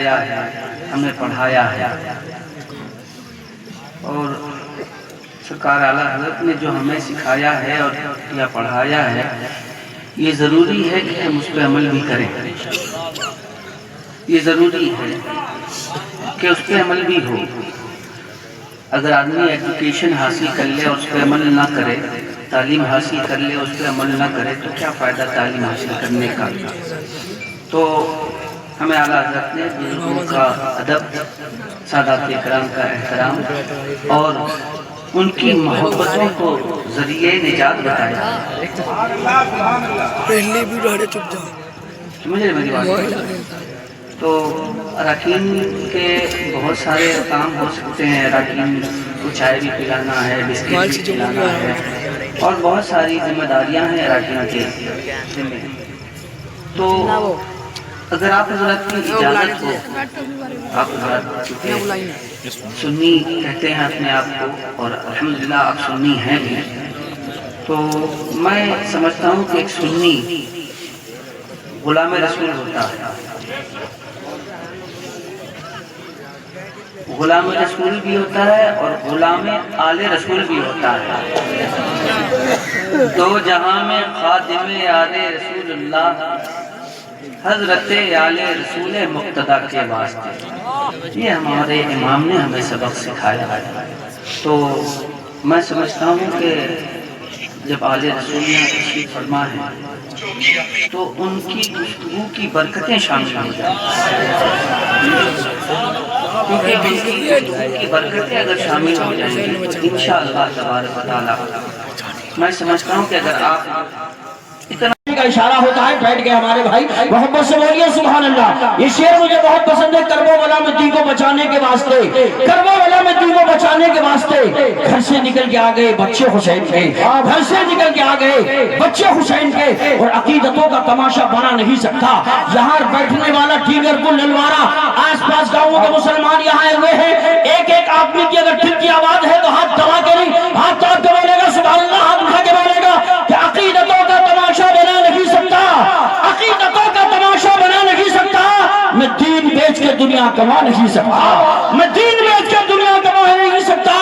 سکھایا ہے، ہمیں پڑھایا ہے، اور سرکار اعلیٰ حضرت نے جو ہمیں سکھایا ہے اور یا پڑھایا ہے، یہ ضروری ہے کہ ہم اس پہ عمل بھی کریں۔ یہ ضروری ہے کہ اس پہ عمل بھی ہو۔ اگر آدمی ایجوکیشن حاصل کر لے اور اس پہ عمل نہ کرے، تعلیم حاصل کر لے اس پہ عمل نہ کرے، تو کیا فائدہ تعلیم حاصل کرنے کا؟ تو ہمیں اعلیٰ حضرت نے بزرگوں کا ادب، سادات کرام کا احترام اور ان کی محبتوں کو ذریعہ نجات بتایا۔ پہلے بھی رہے چپ جاؤ، سمجھے میری بات؟ تو اراکین کے بہت سارے کام ہو سکتے ہیں۔ اراکین کو چائے بھی پلانا ہے، بسکٹ بھی پلانا ہے، اور بہت ساری ذمہ داریاں ہیں اراکین کے ذمہ۔ تو اگر آپ حضرات کی اجازت ہو، آپ حضرات سنی کہتے ہیں اپنے آپ کو، اور الحمدللہ آپ سنی ہیں بھی، تو میں سمجھتا ہوں کہ ایک سنی غلام رسول ہوتا ہے، غلام رسول بھی ہوتا ہے اور غلام آل رسول بھی ہوتا ہے۔ دو جہاں میں خادم آل رسول اللہ، حضرت آل رسول مقتدیٰ کے واسطے۔ یہ ہمارے امام نے ہمیں سبق سکھایا ہے۔ تو میں سمجھتا ہوں کہ جب آل رسول نے تشریف فرما ہے تو ان کی گفتگو کی برکتیں شامل ہو جائیں، کیونکہ ان کی گفتگو کی برکتیں اگر شامل ہو جائیں گی تو انشاءاللہ تبارک و تعالیٰ میں سمجھتا ہوں کہ اگر آپ اتنا کا اشارہ ہوتا ہے، بیٹھ گئے ہمارے بھائی، محبت سے بولیے سبحان اللہ۔ یہ شعر مجھے بہت پسند ہے، کرب و بلا میں دی کو بچانے کے واسطے، کرب و بلا میں دی کو بچانے کے واسطے گھر سے نکل کے آ گئے بچے حسین کے، گھر سے نکل کے آ گئے بچے حسین کے، اور عقیدتوں کا تماشا بنا نہیں سکتا۔ یہاں بیٹھنے والا ٹیگر کو للوارا، آس پاس گاؤں کے مسلمان یہاں ہوئے ہیں، ایک ایک آدمی کی اگر دل کی آواز ہے تو ہاتھ دبا کے نہیں، ہاتھ دبا کے بولے گا سبحان اللہ، ہاتھ اٹھا کے بولے گا کہ عقیدتوں کا تماشا بنا نہیں سکتا، عقیدتوں کا تماشا بنا نہیں سکتا، میں دین بیچ کے دنیا کما نہیں سکتا، میں دین بیچ کے دنیا کما نہیں سکتا۔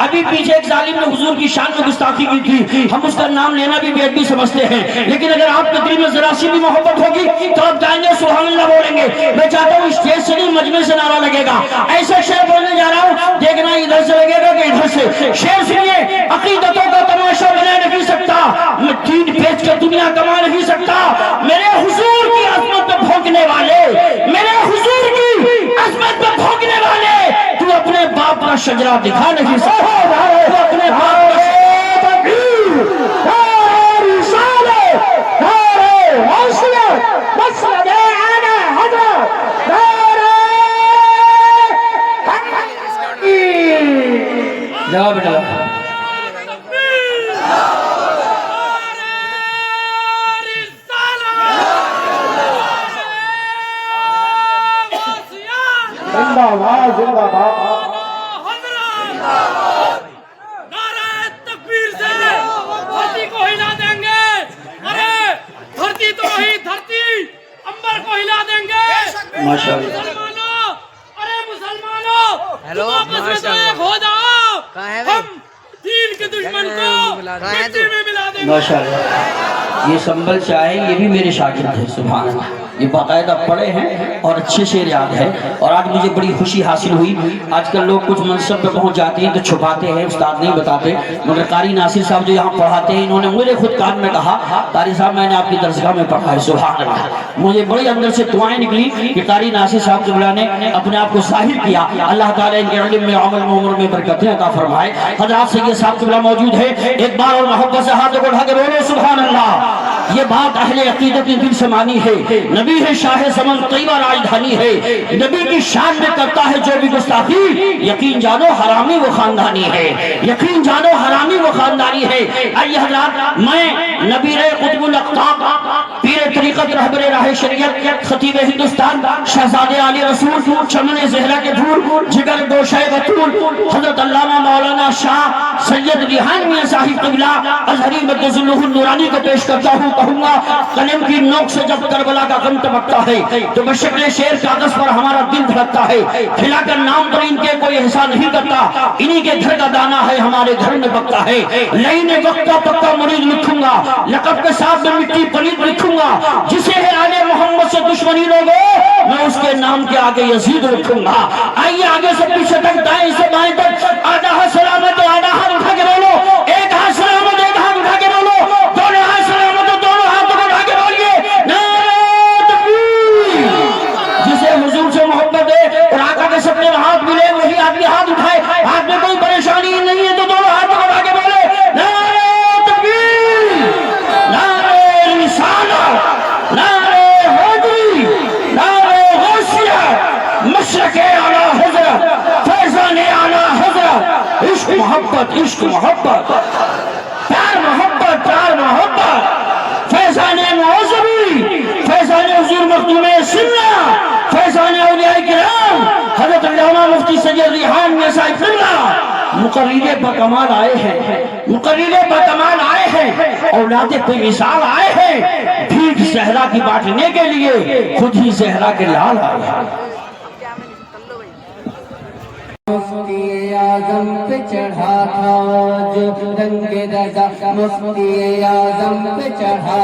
ابھی پیچھے ایک ظالم نے حضور کی شان میں گستاخی کی تھی، ہم اس کا نام لینا بھی بے ادبی سمجھتے ہیں، لیکن اگر آپ کے دل میں ذرا سی بھی محبت ہوگی تو آپ جائیں گے سبحان اللہ بولیں گے۔ میں چاہتا ہوں اسٹیج سے نہیں مجمع سے نعرہ لگے گا، ایسے شعر بولنے جا رہا ہوں، دیکھنا ادھر سے لگے گا کہ ادھر سے۔ شعر سنیے، عقیدتوں کا تماشا بنا نہیں سکتا، میں دین بیچ کے دنیا کما نہیں سکتا، میرے حضور کی عظمت پہ بھونکنے والے، میرے حضور کی عظمت پہ بھونکنے والے، تو اپنے باپ کا شجرہ دکھا نہیں سکتا، تو اپنے باپ کا جواب بیٹا زندہ باد، زندہ باد، نعرہ تکبیر سے دھرتی کو ہلا دیں گے، ارے دھرتی تو وہی دھرتی، امبر کو ہلا دیں گے۔ ماشاءاللہ، مسلمانوں، ارے مسلمانوں، تم آپس میں تو ایک ہو جاؤ، ہم دین کے دشمن کو مٹی میں ملا دیں گے۔ ماشاءاللہ، یہ سنبل چاہے یہ بھی میرے شاگرد ہیں، سبحان اللہ، یہ باقاعدہ پڑھے ہیں اور اچھے شعر یاد ہے، اور آج مجھے بڑی خوشی حاصل ہوئی۔ آج کل لوگ کچھ منصب پہ پہنچ جاتے ہیں تو چھپاتے ہیں، استاد نہیں بتاتے، مگر قاری ناصر صاحب جو یہاں پڑھاتے ہیں، انہوں نے مجھے خود کان میں کہا قاری صاحب میں نے آپ کی درسگاہ میں پڑھا ہے، سبحان اللہ۔ مجھے بڑی اندر سے دعائیں نکلی کہ قاری ناصر صاحب قبلہ نے اپنے آپ کو ظاہر کیا، اللہ تعالیٰ ان کے علم میں، عمل میں، عمر میں برکتیں عطا فرمائے۔ حضرات سید صاحب قبلہ موجود ہے، ایک بار اور محبت سے ہاتھ کو اٹھا کے بولو سبحان اللہ۔ یہ بات اہل عقیدت نے دل سے مانی ہے، نبی ہے شاہ زمن طیبہ راجدھانی ہے، نبی کی شان میں کرتا ہے جو بھی گستاخی، یقین جانو حرامی وہ خاندانی ہے، یقین جانو حرامی وہ خاندانی ہے۔ آئیے حضرات، میں نبی قطب الاقطاب پیر طریقت رہبر راہ شریعت خطیب ہندوستان شہزادے علی رسول چمن زہرا کے پھول جگر گوشہ بطول حضرت علامہ مولانا شاہ سید ریحان میاں صاحب قبلہ ازہری مقدس اللہ النورانی کو پیش کرتا ہوں. کہوں گا قلم کی نوک سے جب کربلا کا غم ٹپکتا ہے تو بشکل شیر کاغذ پر ہمارا دل دھڑکتا ہے. کھلا کر نام پر ان کے کوئی احسان نہیں کرتا, انہی کے گھر کا دانا ہے ہمارے گھر میں پکتا ہے. لین وقت کا پکا مرید لکھوں گا, لقب کے ساتھ میں مٹی پلید لکھوں گا. جسے ہے آل محمد سے دشمنی لوگو میں اس کے نام کے آگے یزید رکھوں گا. آئیے آگے سے پیچھے تک دائیں سے بائیں تک آدھا ہاتھ سلامت آدھا ہاتھ اٹھا کے بولو, ایک ہاتھ سلامت ایک ہاتھ اٹھا کے بولو, دونوں ہاتھ سلامت دونوں ہاتھوں کو اٹھا کے بولیے نعرہ تکبیر. جسے حضور سے محبت ہے اور آقا کے سپنے میں ہاتھ ملے وہی آدمی ہاتھ اٹھائے. ہاتھ میں کوئی پریشانی نہیں ہے تو دونوں ہاتھوں کو اٹھا کے بولے نعرہ تکبیر, نعرہ رسالت, نعرہ حیدری, نعرہ غوثیہ, مشرق اعلیٰ حضرت, فیضان اعلیٰ حضرت. عشق محبت عشق محبت, پیار محبت پیار محبت, فیضان معظمی, فیضان حضور مخدوم سنہ, فیضان اولیاء کرام حضرت علامہ مفتی سید ریحان میاں صاحب قبلہ. مقرر بکمال آئے ہیں, مقرر بکمال آئے ہیں, اولاد بے مثال آئے ہیں. بھیک زہرا کی بانٹنے کے لیے خود ہی زہرا کے لال آئے ہیں. مفتی اعظم پہ چڑھا تھا جو رنگ رضا, مفتی اعظم پہ چڑھا